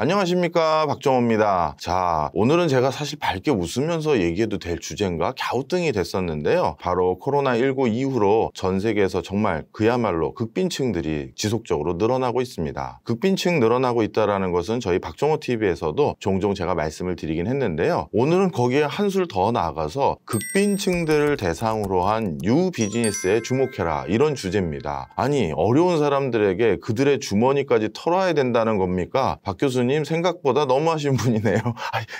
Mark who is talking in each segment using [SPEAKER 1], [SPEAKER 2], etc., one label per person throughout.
[SPEAKER 1] 안녕하십니까, 박정호입니다. 자, 오늘은 제가 사실 밝게 웃으면서 얘기해도 될 주제인가 갸우뚱이 됐었는데요. 바로 코로나19 이후로 전 세계에서 정말 그야말로 극빈층들이 지속적으로 늘어나고 있습니다. 극빈층 늘어나고 있다는 것은 저희 박정호TV에서도 종종 제가 말씀을 드리긴 했는데요. 오늘은 거기에 한술 더 나아가서 극빈층들을 대상으로 한 뉴 비즈니스에 주목해라, 이런 주제입니다. 아니, 어려운 사람들에게 그들의 주머니까지 털어야 된다는 겁니까? 박 교수님 생각보다 너무하신 분이네요.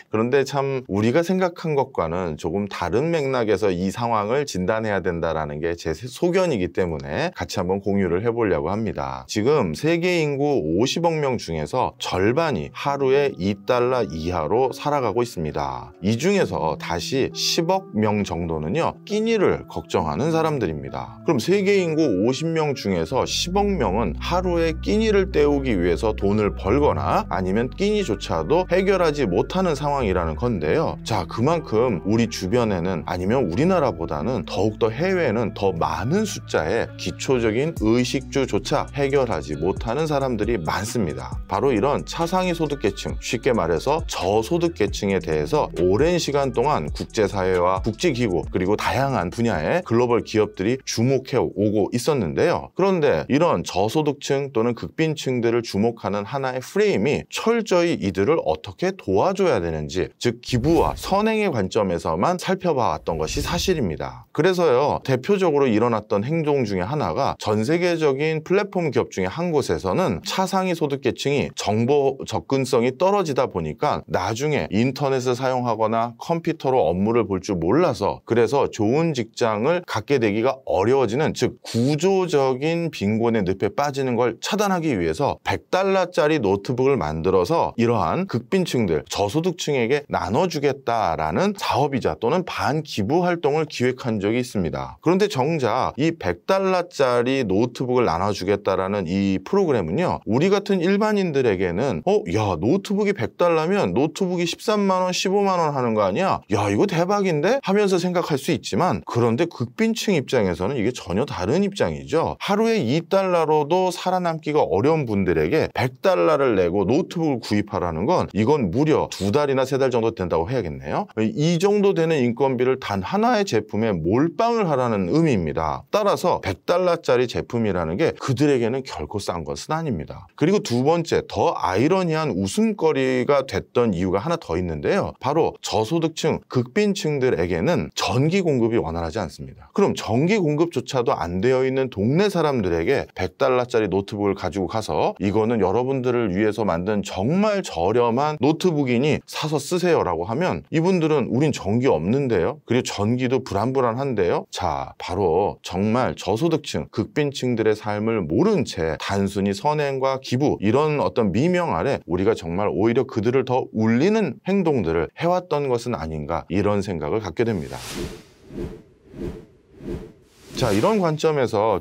[SPEAKER 1] 그런데 참 우리가 생각한 것과는 조금 다른 맥락에서 이 상황을 진단해야 된다는 게 제 소견이기 때문에 같이 한번 공유를 해보려고 합니다. 지금 세계 인구 50억 명 중에서 절반이 하루에 $2 이하로 살아가고 있습니다. 이 중에서 다시 10억 명 정도는요, 끼니를 걱정하는 사람들입니다. 그럼 세계 인구 50명 중에서 10억 명은 하루에 끼니를 때우기 위해서 돈을 벌거나 아니면 끼니조차도 해결하지 못하는 상황이라는 건데요. 자, 그만큼 우리 주변에는, 아니면 우리나라보다는 더욱더 해외에는 더 많은 숫자의 기초적인 의식주조차 해결하지 못하는 사람들이 많습니다. 바로 이런 차상위 소득계층, 쉽게 말해서 저소득계층에 대해서 오랜 시간 동안 국제사회와 국제기구 그리고 다양한 분야의 글로벌 기업들이 주목해 오고 있었는데요. 그런데 이런 저소득층 또는 극빈층들을 주목하는 하나의 프레임이 철저히 이들을 어떻게 도와줘야 되는지, 즉 기부와 선행의 관점에서만 살펴봐왔던 것이 사실입니다. 그래서요, 대표적으로 일어났던 행동 중에 하나가 전 세계적인 플랫폼 기업 중에 한 곳에서는 차상위 소득계층이 정보 접근성이 떨어지다 보니까 나중에 인터넷을 사용하거나 컴퓨터로 업무를 볼 줄 몰라서, 그래서 좋은 직장을 갖게 되기가 어려워지는, 즉 구조적인 빈곤의 늪에 빠지는 걸 차단하기 위해서 $100짜리 노트북을 만들어서 이러한 극빈층들, 저소득층에게 나눠주겠다라는 사업이자 또는 반기부 활동을 기획한 적이 있습니다. 그런데 정작 이 $100짜리 노트북을 나눠주겠다라는 이 프로그램은요, 우리 같은 일반인들에게는 야, 노트북이 $100면 노트북이 13만 원, 15만 원 하는 거 아니야? 야, 이거 대박인데? 하면서 생각할 수 있지만, 그런데 극빈층 입장에서는 이게 전혀 다른 입장이죠. 하루에 $2로도 살아남기가 어려운 분들에게 $100를 내고 노트북을 구입하라는 건, 이건 무려 2달이나 3달 정도 된다고 해야겠네요. 이 정도 되는 인건비를 단 하나의 제품에 몰빵을 하라는 의미입니다. 따라서 $100짜리 제품이라는 게 그들에게는 결코 싼 것은 아닙니다. 그리고 두 번째, 더 아이러니한 웃음거리가 됐던 이유가 하나 더 있는데요. 바로 저소득층, 극빈층들에게는 전기 공급이 원활하지 않습니다. 그럼 전기 공급조차도 안 되어 있는 동네 사람들에게 $100짜리 노트북을 가지고 가서 이거는 여러분들을 위해서 만든 정말 저렴한 노트북이니 사서 쓰세요라고 하면, 이분들은 우린 전기 없는데요, 그리고 전기도 불안불안한데요. 자, 바로 정말 저소득층, 극빈층들의 삶을 모른 채 단순히 선행과 기부, 이런 어떤 미명 아래 우리가 정말 오히려 그들을 더 울리는 행동들을 해왔던 것은 아닌가, 이런 생각을 갖게 됩니다. 자, 이런 관점에서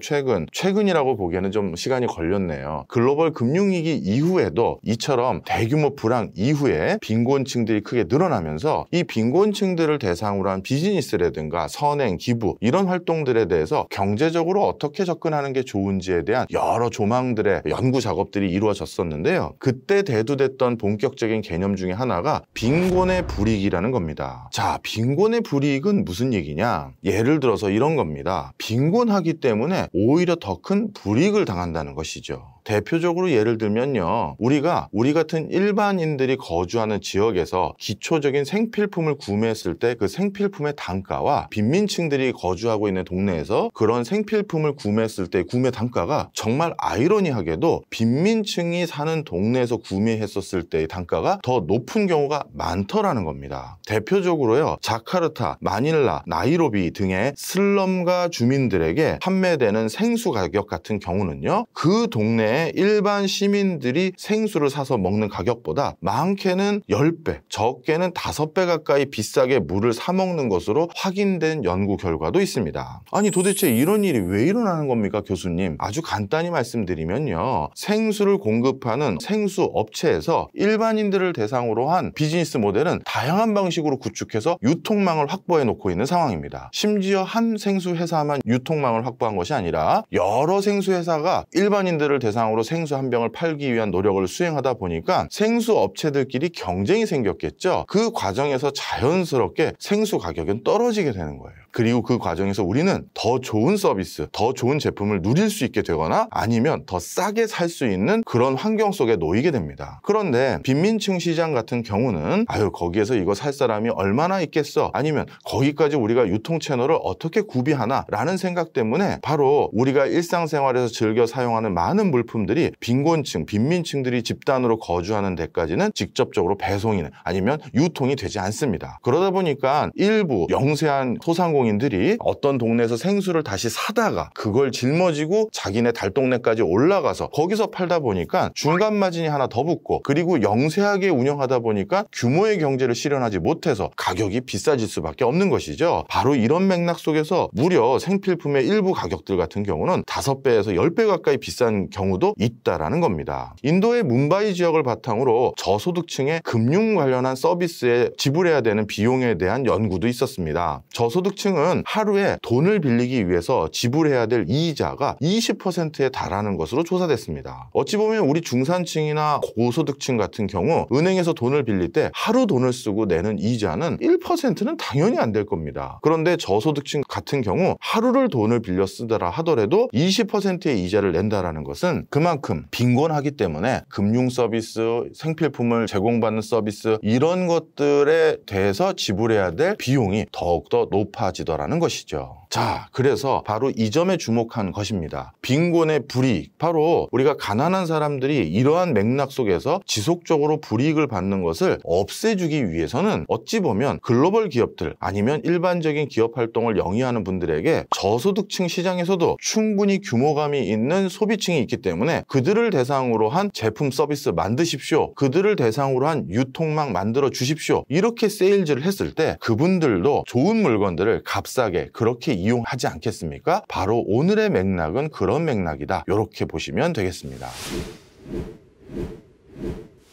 [SPEAKER 1] 최근이라고 보기에는 좀 시간이 걸렸네요. 글로벌 금융위기 이후에도 이처럼 대규모 불황 이후에 빈곤층들이 크게 늘어나면서 이 빈곤층들을 대상으로 한 비즈니스라든가 선행, 기부, 이런 활동들에 대해서 경제적으로 어떻게 접근하는 게 좋은지에 대한 여러 조망들의 연구 작업들이 이루어졌었는데요. 그때 대두됐던 본격적인 개념 중에 하나가 빈곤의 불이익이라는 겁니다. 자, 빈곤의 불이익은 무슨 얘기냐? 예를 들어서 이런 겁니다. 빈곤하기 때문에 오히려 더 큰 불이익을 당한다는 것이죠. 대표적으로 예를 들면요, 우리 같은 일반인들이 거주하는 지역에서 기초적인 생필품을 구매했을 때 그 생필품의 단가와 빈민층들이 거주하고 있는 동네에서 그런 생필품을 구매했을 때 구매 단가가 정말 아이러니하게도 빈민층이 사는 동네에서 구매했었을 때의 단가가 더 높은 경우가 많더라는 겁니다. 대표적으로요, 자카르타, 마닐라, 나이로비 등의 슬럼가 주민들에게 판매되는 생수 가격 같은 경우는요, 그 동네에 일반 시민들이 생수를 사서 먹는 가격보다 많게는 10배, 적게는 5배 가까이 비싸게 물을 사 먹는 것으로 확인된 연구 결과도 있습니다. 아니, 도대체 이런 일이 왜 일어나는 겁니까, 교수님? 아주 간단히 말씀드리면요, 생수를 공급하는 생수 업체에서 일반인들을 대상으로 한 비즈니스 모델은 다양한 방식으로 구축해서 유통망을 확보해 놓고 있는 상황입니다. 심지어 한 생수 회사만 유통망을 확보한 것이 아니라 여러 생수회사가 일반인들을 대상으로 생수 한 병을 팔기 위한 노력을 수행하다 보니까 생수 업체들끼리 경쟁이 생겼겠죠. 그 과정에서 자연스럽게 생수 가격은 떨어지게 되는 거예요. 그리고 그 과정에서 우리는 더 좋은 서비스, 더 좋은 제품을 누릴 수 있게 되거나 아니면 더 싸게 살 수 있는 그런 환경 속에 놓이게 됩니다. 그런데 빈민층 시장 같은 경우는 거기에서 이거 살 사람이 얼마나 있겠어? 아니면 거기까지 우리가 유통 채널을 어떻게 구비하나? 라는 생각 때문에 바로 우리가 일상생활에서 즐겨 사용하는 많은 물품들이 빈곤층, 빈민층들이 집단으로 거주하는 데까지는 직접적으로 배송이나 아니면 유통이 되지 않습니다. 그러다 보니까 일부 영세한 소상공인들이 어떤 동네에서 생수를 다시 사다가 그걸 짊어지고 자기네 달동네까지 올라가서 거기서 팔다 보니까 중간 마진이 하나 더 붙고 그리고 영세하게 운영하다 보니까 규모의 경제를 실현하지 못해서 가격이 비싸질 수밖에 없는 것이죠. 바로 이런 맥락 속에서 무려 생필품의 일부 가격들 같은 경우는 5배에서 10배 가까이 비싼 경우도 있다라는 겁니다. 인도의 뭄바이 지역을 바탕으로 저소득층의 금융 관련한 서비스에 지불해야 되는 비용에 대한 연구도 있었습니다. 저소득층은 하루에 돈을 빌리기 위해서 지불해야 될 이자가 20%에 달하는 것으로 조사됐습니다. 어찌 보면 우리 중산층이나 고소득층 같은 경우 은행에서 돈을 빌릴 때 하루 돈을 쓰고 내는 이자는 1%는 당연히 안 될 겁니다. 그런데 저소득층 같은 경우 하루를 돈을 빌려 쓰더라 하더라도 20%의 이자를 낸다라는 것은 그만큼 빈곤하기 때문에 금융 서비스, 생필품을 제공받는 서비스 이런 것들에 대해서 지불해야 될 비용이 더욱더 높아지더라는 것이죠. 자, 그래서 바로 이 점에 주목한 것입니다. 빈곤의 불이익, 바로 우리가 가난한 사람들이 이러한 맥락 속에서 지속적으로 불이익을 받는 것을 없애주기 위해서는 어찌 보면 글로벌 기업들 아니면 일반적인 기업 활동을 영위하는 분들에게 저소득층 시장에서도 충분히 규모감이 있는 소비층이 있기 때문에 그들을 대상으로 한 제품 서비스 만드십시오. 그들을 대상으로 한 유통망 만들어 주십시오. 이렇게 세일즈를 했을 때 그분들도 좋은 물건들을 값싸게 그렇게 이용하지 않겠습니까? 바로 오늘의 맥락은 그런 맥락이다. 이렇게 보시면 되겠습니다.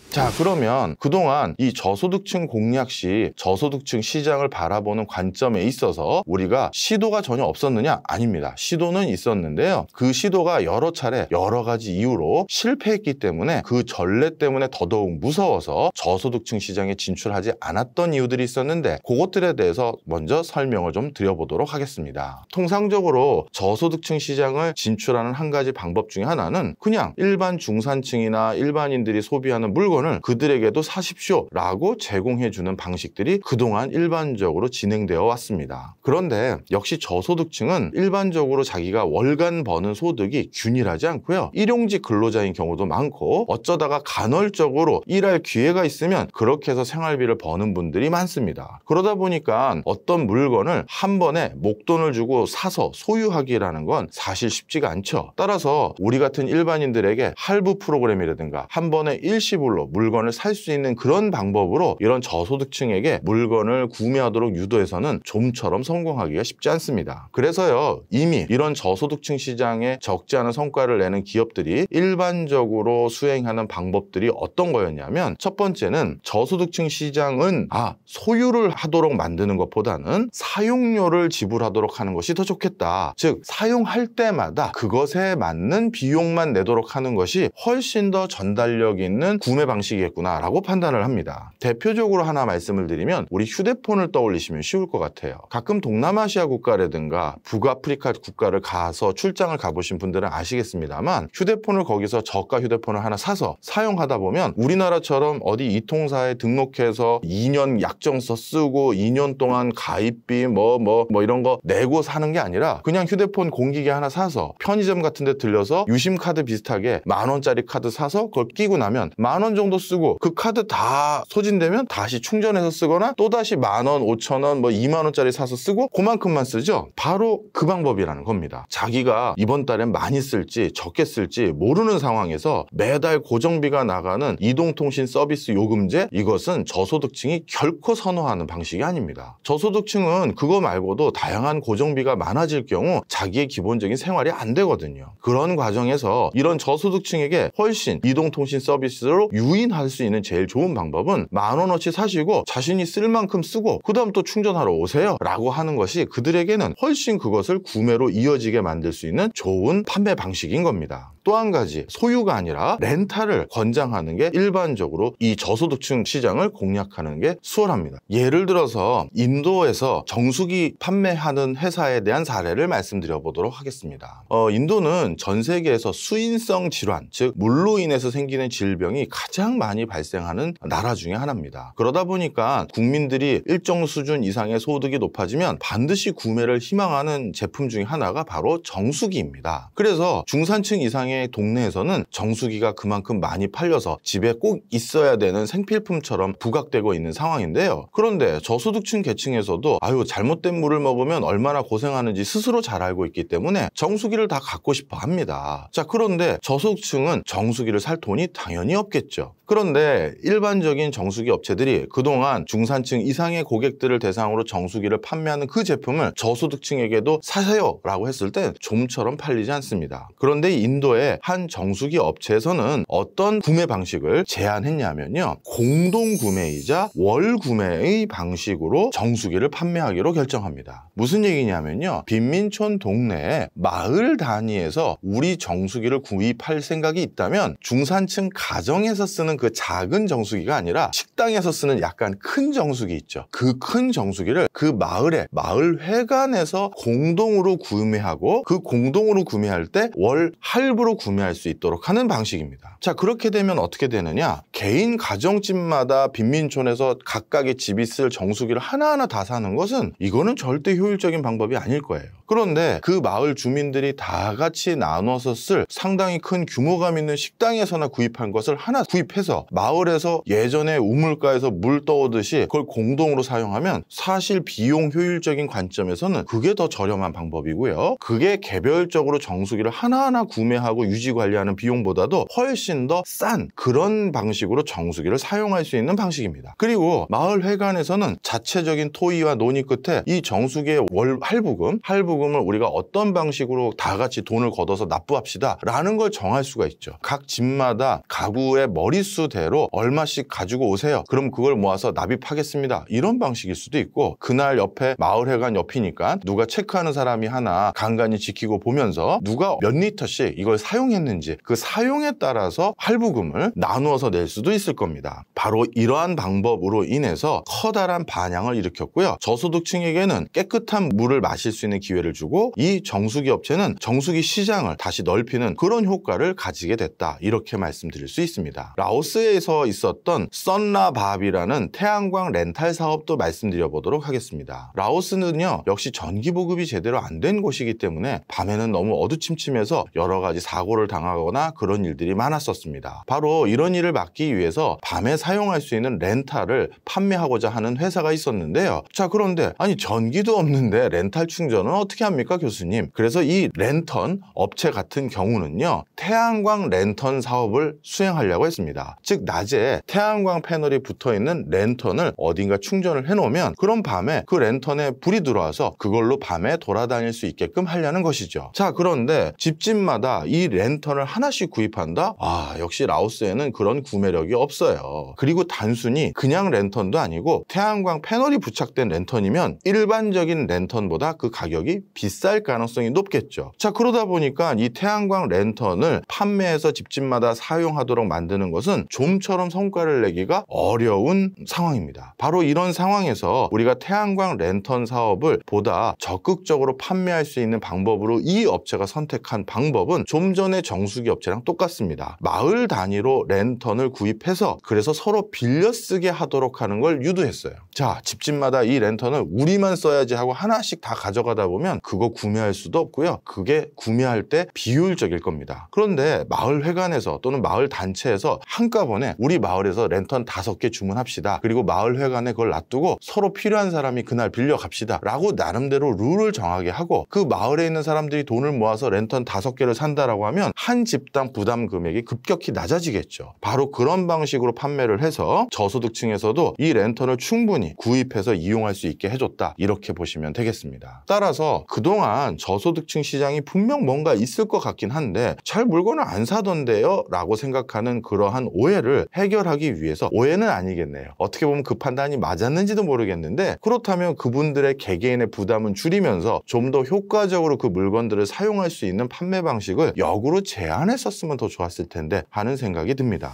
[SPEAKER 1] 자, 그러면 그동안 이 저소득층 공략 시 저소득층 시장을 바라보는 관점에 있어서 우리가 시도가 전혀 없었느냐? 아닙니다. 시도는 있었는데요. 그 시도가 여러 차례 여러 가지 이유로 실패했기 때문에 그 전례 때문에 더더욱 무서워서 저소득층 시장에 진출하지 않았던 이유들이 있었는데 그것들에 대해서 먼저 설명을 좀 드려보도록 하겠습니다. 통상적으로 저소득층 시장을 진출하는 한 가지 방법 중에 하나는 그냥 일반 중산층이나 일반인들이 소비하는 물건을 그들에게도 사십시오 라고 제공해주는 방식들이 그동안 일반적으로 진행되어 왔습니다. 그런데 역시 저소득층은 일반적으로 자기가 월간 버는 소득이 균일하지 않고요. 일용직 근로자인 경우도 많고 어쩌다가 간헐적으로 일할 기회가 있으면 그렇게 해서 생활비를 버는 분들이 많습니다. 그러다 보니까 어떤 물건을 한 번에 목돈을 주고 사서 소유하기라는 건 사실 쉽지가 않죠. 따라서 우리 같은 일반인들에게 할부 프로그램이라든가 한 번에 일시불로 물건을 살 수 있는 그런 방법으로 이런 저소득층에게 물건을 구매하도록 유도해서는 좀처럼 성공하기가 쉽지 않습니다. 그래서요, 이미 이런 저소득층 시장에 적지 않은 성과를 내는 기업들이 일반적으로 수행하는 방법들이 어떤 거였냐면 첫 번째는 저소득층 시장은 소유를 하도록 만드는 것보다는 사용료를 지불하도록 하는 것이 더 좋겠다. 즉 사용할 때마다 그것에 맞는 비용만 내도록 하는 것이 훨씬 더 전달력 있는 구매 방식이겠구나 라고 판단을 합니다. 대표적으로 하나 말씀을 드리면 우리 휴대폰을 떠올리시면 쉬울 것 같아요. 가끔 동남아시아 국가라든가 북아프리카 국가를 가서 출장을 가보신 분들은 아시겠습니다만 휴대폰을 거기서 저가 휴대폰을 하나 사서 사용하다 보면 우리나라처럼 어디 이통사에 등록해서 2년 약정서 쓰고 2년 동안 가입비 뭐 이런 거 내고 사는 게 아니라 그냥 휴대폰 공기계 하나 사서 편의점 같은 데 들려서 유심카드 비슷하게 10,000원짜리 카드 사서 그걸 끼고 나면 10,000원 정도 쓰고 그 카드 다 소진되면 다시 충전해서 쓰거나 또다시 10,000원, 5,000원, 20,000원짜리 사서 쓰고 그만큼만 쓰죠. 바로 그 방법이라는 겁니다. 자기가 이번 달엔 많이 쓸지 적게 쓸지 모르는 상황에서 매달 고정비가 나가는 이동통신 서비스 요금제, 이것은 저소득층이 결코 선호하는 방식이 아닙니다. 저소득층은 그거 말고도 다양한 고정비가 많아질 경우 자기의 기본적인 생활이 안 되거든요. 그런 과정에서 이런 저소득층에게 훨씬 이동통신 서비스로 유의 부인할 수 있는 제일 좋은 방법은 10,000원어치 사시고 자신이 쓸 만큼 쓰고 그 다음 또 충전하러 오세요 라고 하는 것이 그들에게는 훨씬 그것을 구매로 이어지게 만들 수 있는 좋은 판매 방식인 겁니다. 또 한 가지, 소유가 아니라 렌탈을 권장하는 게 일반적으로 이 저소득층 시장을 공략하는 게 수월합니다. 예를 들어서 인도에서 정수기 판매하는 회사에 대한 사례를 말씀드려 보도록 하겠습니다. 인도는 전 세계에서 수인성 질환, 즉 물로 인해서 생기는 질병이 가장 많이 발생하는 나라 중에 하나입니다. 그러다 보니까 국민들이 일정 수준 이상의 소득이 높아지면 반드시 구매를 희망하는 제품 중에 하나가 바로 정수기입니다. 그래서 중산층 이상의 동네에서는 정수기가 그만큼 많이 팔려서 집에 꼭 있어야 되는 생필품처럼 부각되고 있는 상황인데요. 그런데 저소득층 계층에서도 잘못된 물을 먹으면 얼마나 고생하는지 스스로 잘 알고 있기 때문에 정수기를 다 갖고 싶어 합니다. 자, 그런데 저소득층은 정수기를 살 돈이 당연히 없겠죠. 그런데 일반적인 정수기 업체들이 그동안 중산층 이상의 고객들을 대상으로 정수기를 판매하는 그 제품을 저소득층에게도 사세요 라고 했을 때 좀처럼 팔리지 않습니다. 그런데 인도의 한 정수기 업체에서는 어떤 구매 방식을 제안했냐면요, 공동구매이자 월구매의 방식으로 정수기를 판매하기로 결정합니다. 무슨 얘기냐면요, 빈민촌 동네에 마을 단위에서 우리 정수기를 구입할 생각이 있다면 중산층 가정에서 쓰는 그 작은 정수기가 아니라 식당에서 쓰는 약간 큰 정수기 있죠. 그 큰 정수기를 그 마을에 마을회관에서 공동으로 구매하고 그 공동으로 구매할 때 월 할부로 구매할 수 있도록 하는 방식입니다. 자, 그렇게 되면 어떻게 되느냐, 개인 가정집마다 빈민촌에서 각각의 집이 쓸 정수기를 하나하나 다 사는 것은 이거는 절대 효율적인 방법이 아닐 거예요. 그런데 그 마을 주민들이 다 같이 나눠서 쓸 상당히 큰 규모감 있는 식당에서나 구입한 것을 하나 구입해서 마을에서 예전에 우물가에서 물 떠오듯이 그걸 공동으로 사용하면 사실 비용 효율적인 관점에서는 그게 더 저렴한 방법이고요. 그게 개별적으로 정수기를 하나하나 구매하고 유지 관리하는 비용보다도 훨씬 더 싼 그런 방식으로 정수기를 사용할 수 있는 방식입니다. 그리고 마을 회관에서는 자체적인 토의와 논의 끝에 이 정수기의 월 할부금을 우리가 어떤 방식으로 다 같이 돈을 걷어서 납부합시다 라는 걸 정할 수가 있죠. 각 집마다 가구의 머릿수대로 얼마씩 가지고 오세요. 그럼 그걸 모아서 납입하겠습니다. 이런 방식일 수도 있고, 그날 옆에 마을회관 옆이니까 누가 체크하는 사람이 하나 간간히 지키고 보면서 누가 몇 리터씩 이걸 사용했는지 그 사용에 따라서 할부금을 나누어서 낼 수도 있을 겁니다. 바로 이러한 방법으로 인해서 커다란 반향을 일으켰고요. 저소득층에게는 깨끗한 물을 마실 수 있는 기회를 주고 이 정수기 업체는 정수기 시장을 다시 넓히는 그런 효과를 가지게 됐다, 이렇게 말씀드릴 수 있습니다. 라오스에서 있었던 썬라밥이라는 태양광 렌탈 사업도 말씀드려 보도록 하겠습니다. 라오스는요, 역시 전기 보급이 제대로 안 된 곳이기 때문에 밤에는 너무 어두침침해서 여러 가지 사고를 당하거나 그런 일들이 많았었습니다. 바로 이런 일을 막기 위해서 밤에 사용할 수 있는 렌탈을 판매하고자 하는 회사가 있었는데요. 자, 그런데 전기도 없는데 렌탈 충전은 어떻게 합니까, 교수님? 그래서 이 랜턴 업체 같은 경우는요, 태양광 랜턴 사업을 수행하려고 했습니다. 즉, 낮에 태양광 패널이 붙어있는 랜턴을 어딘가 충전을 해놓으면 그럼 밤에 그 랜턴에 불이 들어와서 그걸로 밤에 돌아다닐 수 있게끔 하려는 것이죠. 자, 그런데 집집마다 이 랜턴을 하나씩 구입한다? 역시 라오스에는 그런 구매력이 없어요. 그리고 단순히 그냥 랜턴도 아니고 태양광 패널이 부착된 랜턴이면 일반적인 랜턴보다 그 가격이 비쌀 가능성이 높겠죠. 자, 그러다 보니까 이 태양광 랜턴을 판매해서 집집마다 사용하도록 만드는 것은 좀처럼 성과를 내기가 어려운 상황입니다. 바로 이런 상황에서 우리가 태양광 랜턴 사업을 보다 적극적으로 판매할 수 있는 방법으로 이 업체가 선택한 방법은 좀 전에 정수기 업체랑 똑같습니다. 마을 단위로 랜턴을 구입해서 그래서 서로 빌려 쓰게 하도록 하는 걸 유도했어요. 자, 집집마다 이 랜턴을 우리만 써야지 하고 하나씩 다 가져가다 보면 그거 구매할 수도 없고요. 그게 구매할 때 비효율적일 겁니다. 그런데 마을 회관에서 또는 마을 단체에서 한꺼번에 우리 마을에서 랜턴 5개 주문합시다. 그리고 마을 회관에 그걸 놔두고 서로 필요한 사람이 그날 빌려 갑시다 라고 나름대로 룰을 정하게 하고 그 마을에 있는 사람들이 돈을 모아서 랜턴 5개를 산다라고 하면 한 집당 부담 금액이 급격히 낮아지겠죠. 바로 그런 방식으로 판매를 해서 저소득층에서도 이 랜턴을 충분히 구입해서 이용할 수 있게 해줬다, 이렇게 보시면 되겠습니다. 따라서 그래서 그동안 저소득층 시장이 분명 뭔가 있을 것 같긴 한데 잘 물건을 안 사던데요? 라고 생각하는 그러한 오해를 해결하기 위해서, 오해는 아니겠네요. 어떻게 보면 그 판단이 맞았는지도 모르겠는데, 그렇다면 그분들의 개개인의 부담은 줄이면서 좀 더 효과적으로 그 물건들을 사용할 수 있는 판매 방식을 역으로 제한했었으면 더 좋았을 텐데 하는 생각이 듭니다.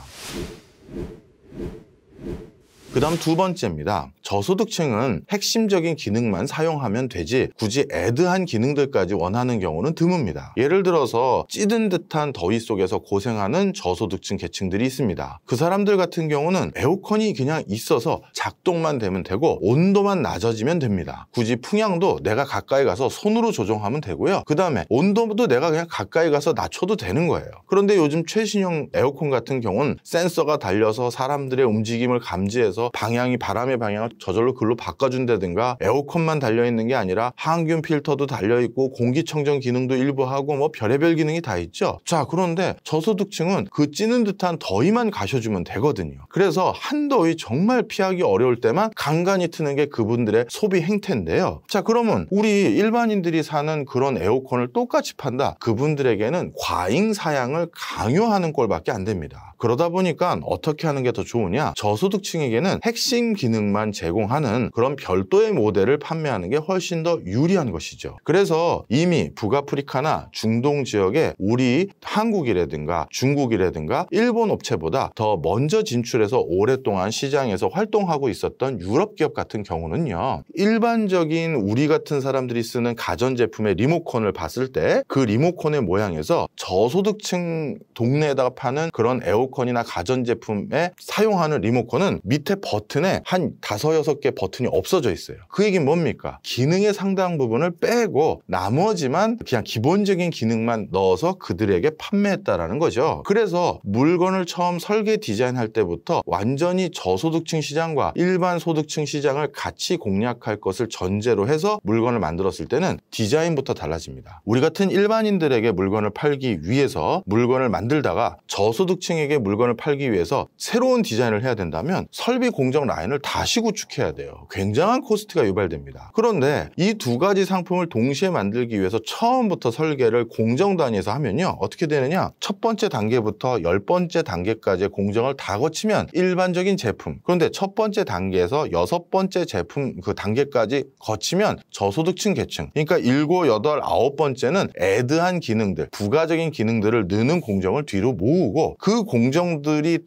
[SPEAKER 1] 그 다음 두 번째입니다. 저소득층은 핵심적인 기능만 사용하면 되지 굳이 애드한 기능들까지 원하는 경우는 드뭅니다. 예를 들어서 찌든 듯한 더위 속에서 고생하는 저소득층 계층들이 있습니다. 그 사람들 같은 경우는 에어컨이 그냥 있어서 작동만 되면 되고 온도만 낮아지면 됩니다. 굳이 풍향도 내가 가까이 가서 손으로 조정하면 되고요. 그 다음에 온도도 내가 그냥 가까이 가서 낮춰도 되는 거예요. 그런데 요즘 최신형 에어컨 같은 경우는 센서가 달려서 사람들의 움직임을 감지해서 바람의 방향을 저절로 글로 바꿔준다든가, 에어컨만 달려있는 게 아니라 항균 필터도 달려있고 공기청정 기능도 일부 하고 뭐 별의별 기능이 다 있죠. 자, 그런데 저소득층은 그 찌는 듯한 더위만 가셔주면 되거든요. 그래서 한더위 정말 피하기 어려울 때만 간간히 트는 게 그분들의 소비 행태인데요. 자, 그러면 우리 일반인들이 사는 그런 에어컨을 똑같이 판다? 그분들에게는 과잉 사양을 강요하는 꼴밖에 안 됩니다. 그러다 보니까 어떻게 하는 게 더 좋으냐? 저소득층에게는 핵심 기능만 제공하는 그런 별도의 모델을 판매하는 게 훨씬 더 유리한 것이죠. 그래서 이미 북아프리카나 중동 지역에 우리 한국이라든가 중국이라든가 일본 업체보다 더 먼저 진출해서 오랫동안 시장에서 활동하고 있었던 유럽 기업 같은 경우는요, 일반적인 우리 같은 사람들이 쓰는 가전제품의 리모컨을 봤을 때 그 리모컨의 모양에서 저소득층 동네에다가 파는 그런 에어컨이나 가전제품에 사용하는 리모컨은 밑에 버튼에 한 5-6개 버튼이 없어져 있어요. 그 얘기는 뭡니까? 기능의 상당 부분을 빼고 나머지만 그냥 기본적인 기능만 넣어서 그들에게 판매했다라는 거죠. 그래서 물건을 처음 설계 디자인할 때부터 완전히 저소득층 시장과 일반 소득층 시장을 같이 공략할 것을 전제로 해서 물건을 만들었을 때는 디자인부터 달라집니다. 우리 같은 일반인들에게 물건을 팔기 위해서 물건을 만들다가 저소득층에게 물건을 팔기 위해서 새로운 디자인을 해야 된다면 설비 공정 라인을 다시 구축해야 돼요. 굉장한 코스트가 유발됩니다. 그런데 이 두 가지 상품을 동시에 만들기 위해서 처음부터 설계를 공정 단위에서 하면요, 어떻게 되느냐? 첫 번째 단계부터 10번째 단계까지의 공정을 다 거치면 일반적인 제품, 그런데 첫 번째 단계에서 6번째 제품 그 단계까지 거치면 저소득층 계층, 그러니까 7, 8, 9번째는 애드한 기능들, 부가적인 기능들을 넣는 공정을 뒤로 모으고 그 공정들이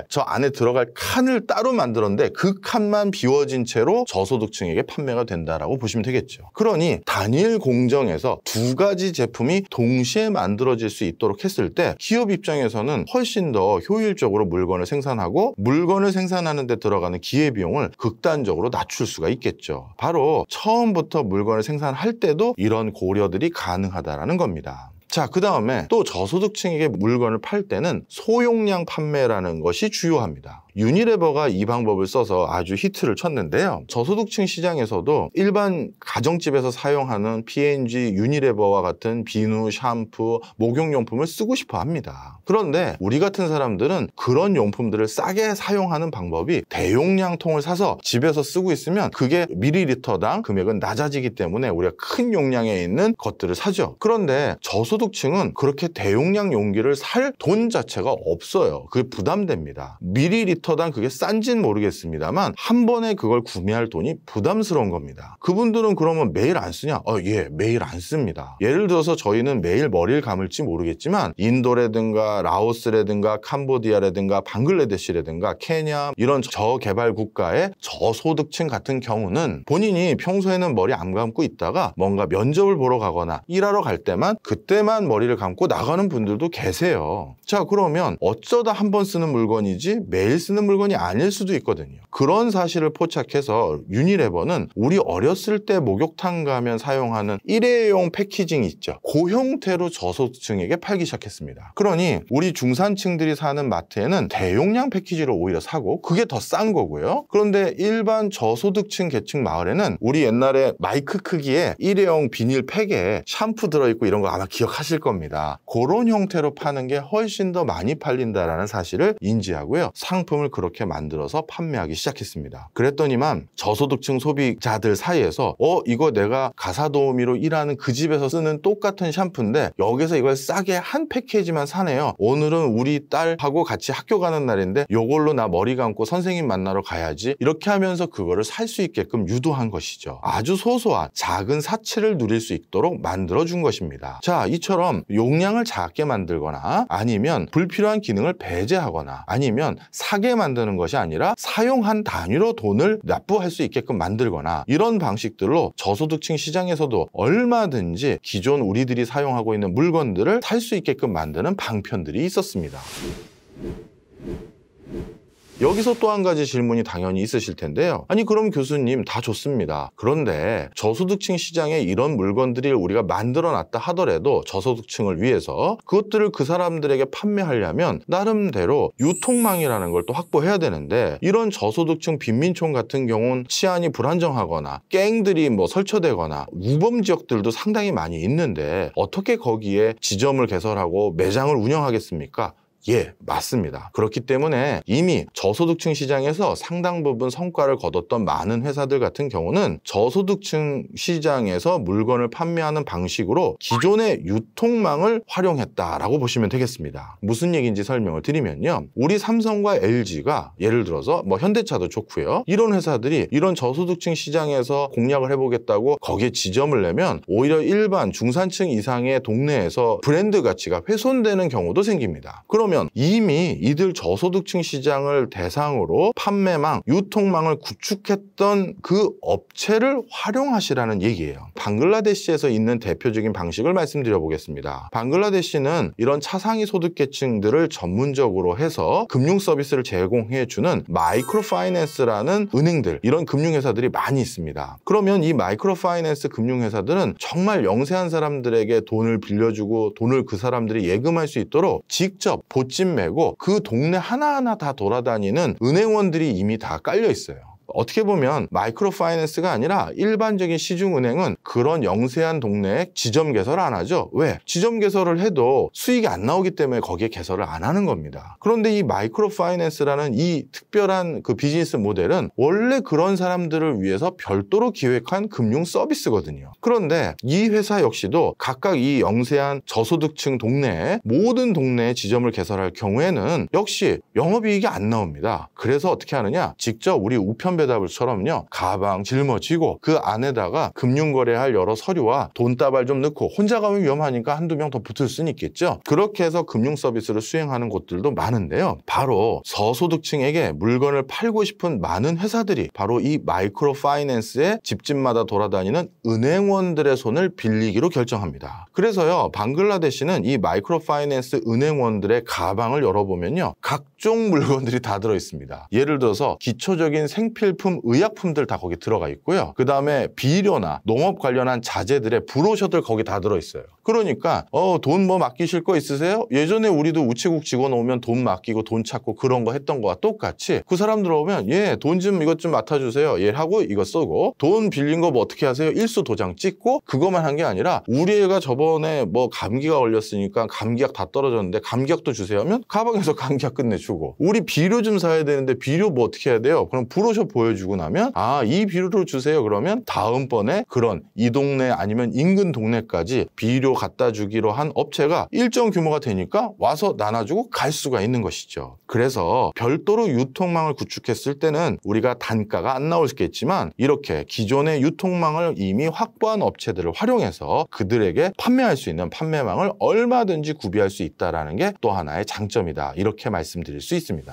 [SPEAKER 1] 저 안에 들어갈 칸을 따로 만들었는데 그 칸만 비워진 채로 저소득층에게 판매가 된다라고 보시면 되겠죠. 그러니 단일 공정에서 두 가지 제품이 동시에 만들어질 수 있도록 했을 때 기업 입장에서는 훨씬 더 효율적으로 물건을 생산하고 물건을 생산하는 데 들어가는 기회비용을 극단적으로 낮출 수가 있겠죠. 바로 처음부터 물건을 생산할 때도 이런 고려들이 가능하다라는 겁니다. 자, 그 다음에 또 저소득층에게 물건을 팔 때는 소용량 판매라는 것이 주요합니다. 유니레버가 이 방법을 써서 아주 히트를 쳤는데요. 저소득층 시장에서도 일반 가정집에서 사용하는 P&G 유니레버와 같은 비누, 샴푸, 목욕용품을 쓰고 싶어 합니다. 그런데 우리 같은 사람들은 그런 용품들을 싸게 사용하는 방법이 대용량 통을 사서 집에서 쓰고 있으면 그게 밀리리터당 금액은 낮아지기 때문에 우리가 큰 용량에 있는 것들을 사죠. 그런데 저소득층은 그렇게 대용량 용기를 살 돈 자체가 없어요. 그게 부담됩니다. 밀리리터당 그게 싼지는 모르겠습니다만 한 번에 그걸 구매할 돈이 부담스러운 겁니다. 그분들은 그러면 매일 안 쓰냐? 예, 매일 안 씁니다. 예를 들어서 저희는 매일 머리를 감을지 모르겠지만 인도라든가 라오스라든가 캄보디아라든가 방글라데시라든가 케냐 이런 저개발 국가의 저소득층 같은 경우는 본인이 평소에는 머리 안 감고 있다가 뭔가 면접을 보러 가거나 일하러 갈 때만 그때만 머리를 감고 나가는 분들도 계세요. 자, 그러면 어쩌다 한 번 쓰는 물건이지 매일 쓰는 물건이 아닐 수도 있거든요. 그런 사실을 포착해서 유니레버는 우리 어렸을 때 목욕탕 가면 사용하는 일회용 패키징 있죠. 그 형태로 저소득층에게 팔기 시작했습니다. 그러니 우리 중산층들이 사는 마트에는 대용량 패키지를 오히려 사고 그게 더 싼 거고요. 그런데 일반 저소득층 계층 마을에는 우리 옛날에 마이크 크기의 일회용 비닐 팩에 샴푸 들어있고 이런 거 아마 기억하실 겁니다. 그런 형태로 파는 게 훨씬 더 많이 팔린다라는 사실을 인지하고요. 상품을 상품을 그렇게 만들어서 판매하기 시작했습니다. 그랬더니만 저소득층 소비자들 사이에서 이거 내가 가사도우미로 일하는 그 집에서 쓰는 똑같은 샴푸인데 여기서 이걸 싸게 한 패키지만 사네요. 오늘은 우리 딸하고 같이 학교 가는 날인데 요걸로 나 머리 감고 선생님 만나러 가야지. 이렇게 하면서 그거를 살 수 있게끔 유도한 것이죠. 아주 소소한 작은 사치를 누릴 수 있도록 만들어준 것입니다. 자, 이처럼 용량을 작게 만들거나 아니면 불필요한 기능을 배제하거나 아니면 사게 만드는 것이 아니라 사용한 단위로 돈을 납부할 수 있게끔 만들거나 이런 방식들로 저소득층 시장에서도 얼마든지 기존 우리들이 사용하고 있는 물건들을 살 수 있게끔 만드는 방편들이 있었습니다. 여기서 또 한 가지 질문이 당연히 있으실 텐데요. 아니 그럼 교수님 다 좋습니다. 그런데 저소득층 시장에 이런 물건들을 우리가 만들어 놨다 하더라도 저소득층을 위해서 그것들을 그 사람들에게 판매하려면 나름대로 유통망이라는 걸 또 확보해야 되는데 이런 저소득층 빈민촌 같은 경우는 치안이 불안정하거나 갱들이 설쳐되거나 우범 지역들도 상당히 많이 있는데 어떻게 거기에 지점을 개설하고 매장을 운영하겠습니까? 예, 맞습니다. 그렇기 때문에 이미 저소득층 시장에서 상당 부분 성과를 거뒀던 많은 회사들 같은 경우는 저소득층 시장에서 물건을 판매하는 방식으로 기존의 유통망을 활용했다라고 보시면 되겠습니다. 무슨 얘기인지 설명을 드리면요. 우리 삼성과 LG가 예를 들어서 현대차도 좋고요. 이런 회사들이 이런 저소득층 시장에서 공략을 해보겠다고 거기에 지점을 내면 오히려 일반 중산층 이상의 동네에서 브랜드 가치가 훼손되는 경우도 생깁니다. 그러면 이미 이들 저소득층 시장을 대상으로 판매망, 유통망을 구축했던 그 업체를 활용하시라는 얘기예요. 방글라데시에서 있는 대표적인 방식을 말씀드려 보겠습니다. 방글라데시는 이런 차상위 소득계층들을 전문적으로 해서 금융 서비스를 제공해주는 마이크로파이낸스라는 은행들, 이런 금융회사들이 많이 있습니다. 그러면 이 마이크로파이낸스 금융회사들은 정말 영세한 사람들에게 돈을 빌려주고 돈을 그 사람들이 예금할 수 있도록 직접 보찜 메고 그 동네 하나하나 다 돌아다니는 은행원들이 이미 다 깔려 있어요. 어떻게 보면 마이크로파이낸스가 아니라 일반적인 시중은행은 그런 영세한 동네에 지점 개설 안 하죠. 왜? 지점 개설을 해도 수익이 안 나오기 때문에 거기에 개설을 안 하는 겁니다. 그런데 이 마이크로파이낸스라는 이 특별한 그 비즈니스 모델은 원래 그런 사람들을 위해서 별도로 기획한 금융 서비스거든요. 그런데 이 회사 역시도 각각 이 영세한 저소득층 동네에 모든 동네에 지점을 개설할 경우에는 역시 영업이익이 안 나옵니다. 그래서 어떻게 하느냐? 직접 우리 우편 배달처럼요, 가방 짊어지고 그 안에다가 금융거래할 여러 서류와 돈다발 좀 넣고, 혼자 가면 위험하니까 한두 명 더 붙을 수는 있겠죠. 그렇게 해서 금융 서비스를 수행하는 곳들도 많은데요. 바로 저소득층에게 물건을 팔고 싶은 많은 회사들이 바로 이 마이크로 파이낸스의 집집마다 돌아다니는 은행원들의 손을 빌리기로 결정합니다. 그래서요, 방글라데시는 이 마이크로 파이낸스 은행원들의 가방을 열어보면요, 각종 물건들이 다 들어있습니다. 예를 들어서 기초적인 생필품, 의약품들 다 거기 들어가 있고요. 그 다음에 비료나 농업 관련한 자재들의 브로셔들 거기 다 들어있어요. 그러니까 돈 맡기실 거 있으세요? 예전에 우리도 우체국 직원 오면 돈 맡기고 돈 찾고 그런 거 했던 거와 똑같이 그 사람들 오면 돈 좀 이것 좀 맡아주세요. 하고 이거 쓰고, 돈 빌린 거 어떻게 하세요? 일수 도장 찍고, 그것만 한 게 아니라 우리 애가 저번에 감기가 걸렸으니까 감기약 다 떨어졌는데 감기약도 주세요 하면 가방에서 감기약 끝내주고, 우리 비료 좀 사야 되는데 비료 어떻게 해야 돼요? 그럼 브로셔 보여주고 나면 이 비료를 주세요. 그러면 다음번에 그런 이 동네 아니면 인근 동네까지 비료 갖다 주기로 한 업체가 일정 규모가 되니까 와서 나눠주고 갈 수가 있는 것이죠. 그래서 별도로 유통망을 구축했을 때는 우리가 단가가 안 나오겠지만 이렇게 기존의 유통망을 이미 확보한 업체들을 활용해서 그들에게 판매할 수 있는 판매망을 얼마든지 구비할 수 있다는 게 또 하나의 장점이다. 이렇게 말씀드릴 수 있습니다.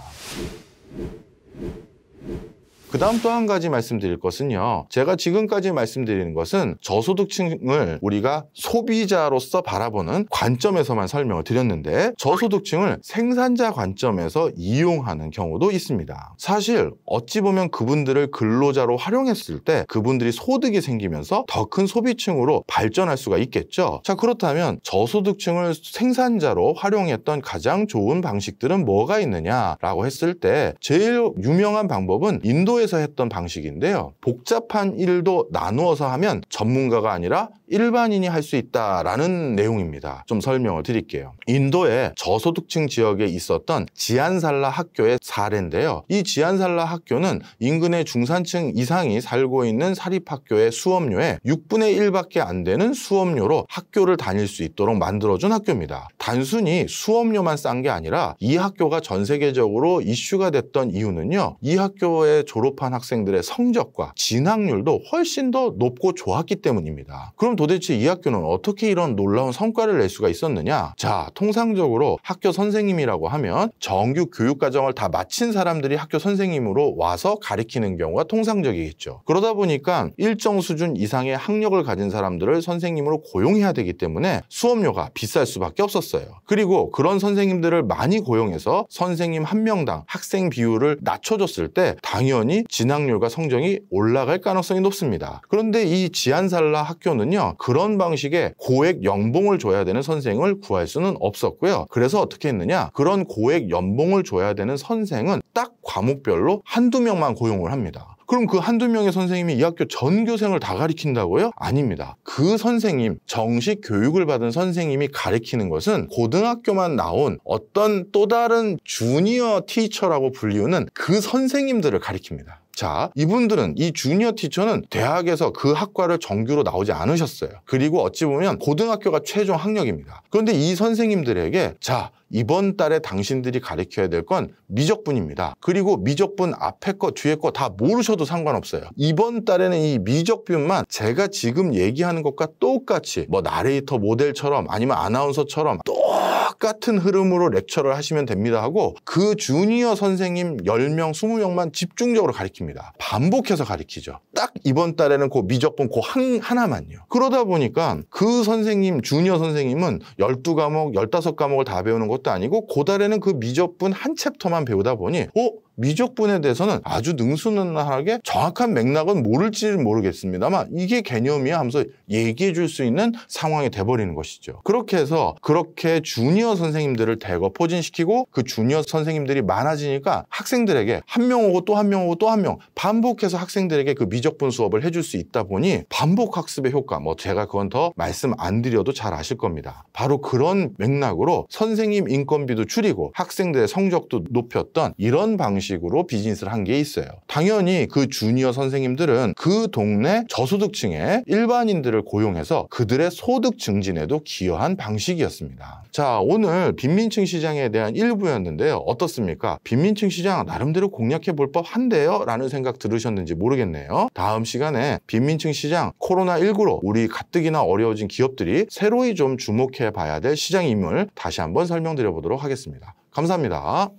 [SPEAKER 1] 그 다음 또 한 가지 말씀드릴 것은요, 제가 지금까지 말씀드리는 것은 저소득층을 우리가 소비자로서 바라보는 관점에서만 설명을 드렸는데, 저소득층을 생산자 관점에서 이용하는 경우도 있습니다. 사실 어찌 보면 그분들을 근로자로 활용했을 때 그분들이 소득이 생기면서 더 큰 소비층으로 발전할 수가 있겠죠. 자, 그렇다면 저소득층을 생산자로 활용했던 가장 좋은 방식들은 뭐가 있느냐라고 했을 때 제일 유명한 방법은 인도에서 했던 방식인데요. 복잡한 일도 나누어서 하면 전문가가 아니라 일반인이 할 수 있다라는 내용입니다. 좀 설명을 드릴게요. 인도의 저소득층 지역에 있었던 지안살라 학교의 사례인데요. 이 지안살라 학교는 인근의 중산층 이상이 살고 있는 사립학교의 수업료의 6분의 1밖에 안 되는 수업료로 학교를 다닐 수 있도록 만들어준 학교입니다. 단순히 수업료만 싼 게 아니라 이 학교가 전 세계적으로 이슈가 됐던 이유는요. 이 학교에 졸업한 학생들의 성적과 진학률도 훨씬 더 높고 좋았기 때문입니다. 그럼 도대체 이 학교는 어떻게 이런 놀라운 성과를 낼 수가 있었느냐? 자, 통상적으로 학교 선생님이라고 하면 정규 교육과정을 다 마친 사람들이 학교 선생님으로 와서 가르치는 경우가 통상적이겠죠. 그러다 보니까 일정 수준 이상의 학력을 가진 사람들을 선생님으로 고용해야 되기 때문에 수업료가 비쌀 수밖에 없었어요. 그리고 그런 선생님들을 많이 고용해서 선생님 한 명당 학생 비율을 낮춰줬을 때 당연히 진학률과 성적이 올라갈 가능성이 높습니다. 그런데 이 지안살라 학교는요, 그런 방식의 고액 연봉을 줘야 되는 선생을 구할 수는 없었고요. 그래서 어떻게 했느냐, 그런 고액 연봉을 줘야 되는 선생은 딱 과목별로 한두 명만 고용을 합니다. 그럼 그 한두 명의 선생님이 이 학교 전 교생을 다 가르친다고요? 아닙니다. 그 선생님, 정식 교육을 받은 선생님이 가르치는 것은 고등학교만 나온 어떤 또 다른 주니어 티처라고 불리우는 그 선생님들을 가르칩니다. 자, 이분들은, 이 주니어 티처는 대학에서 그 학과를 정규로 나오지 않으셨어요. 그리고 어찌 보면 고등학교가 최종 학력입니다. 그런데 이 선생님들에게, 자, 이번 달에 당신들이 가르쳐야 될 건 미적분입니다. 그리고 미적분 앞에 거 뒤에 거 다 모르셔도 상관없어요. 이번 달에는 이 미적분만 제가 지금 얘기하는 것과 똑같이 뭐 나레이터 모델처럼 아니면 아나운서처럼 똑같은 흐름으로 렉처를 하시면 됩니다 하고, 그 주니어 선생님 10명, 20명만 집중적으로 가르칩니다. 반복해서 가르치죠. 딱 이번 달에는 그 미적분 그 하나만요. 그러다 보니까 그 선생님, 주니어 선생님은 12과목, 15과목을 다 배우는 것도 아니고 그 달에는 그 미적분 한 챕터만 배우다 보니 미적분에 대해서는 아주 능수능란하게 정확한 맥락은 모를지는 모르겠습니다만 이게 개념이야 하면서 얘기해 줄 수 있는 상황이 돼버리는 것이죠. 그렇게 해서 그렇게 주니어 선생님들을 대거 포진시키고 그 주니어 선생님들이 많아지니까 학생들에게 한 명 오고 또 한 명 오고 또 한 명 반복해서 학생들에게 그 미적분 수업을 해줄 수 있다 보니 반복 학습의 효과, 뭐 제가 그건 더 말씀 안 드려도 잘 아실 겁니다. 바로 그런 맥락으로 선생님 인건비도 줄이고 학생들의 성적도 높였던 이런 방식으로 비즈니스를 한 게 있어요. 당연히 그 주니어 선생님들은 그 동네 저소득층의 일반인들을 고용해서 그들의 소득 증진에도 기여한 방식이었습니다. 자, 오늘 빈민층 시장에 대한 일부였는데요. 어떻습니까? 빈민층 시장 나름대로 공략해 볼 법한데요? 라는 생각 들으셨는지 모르겠네요. 다음 시간에 빈민층 시장, 코로나19로 우리 가뜩이나 어려워진 기업들이 새로이 좀 주목해 봐야 될 시장임을 다시 한번 설명드려 보도록 하겠습니다. 감사합니다.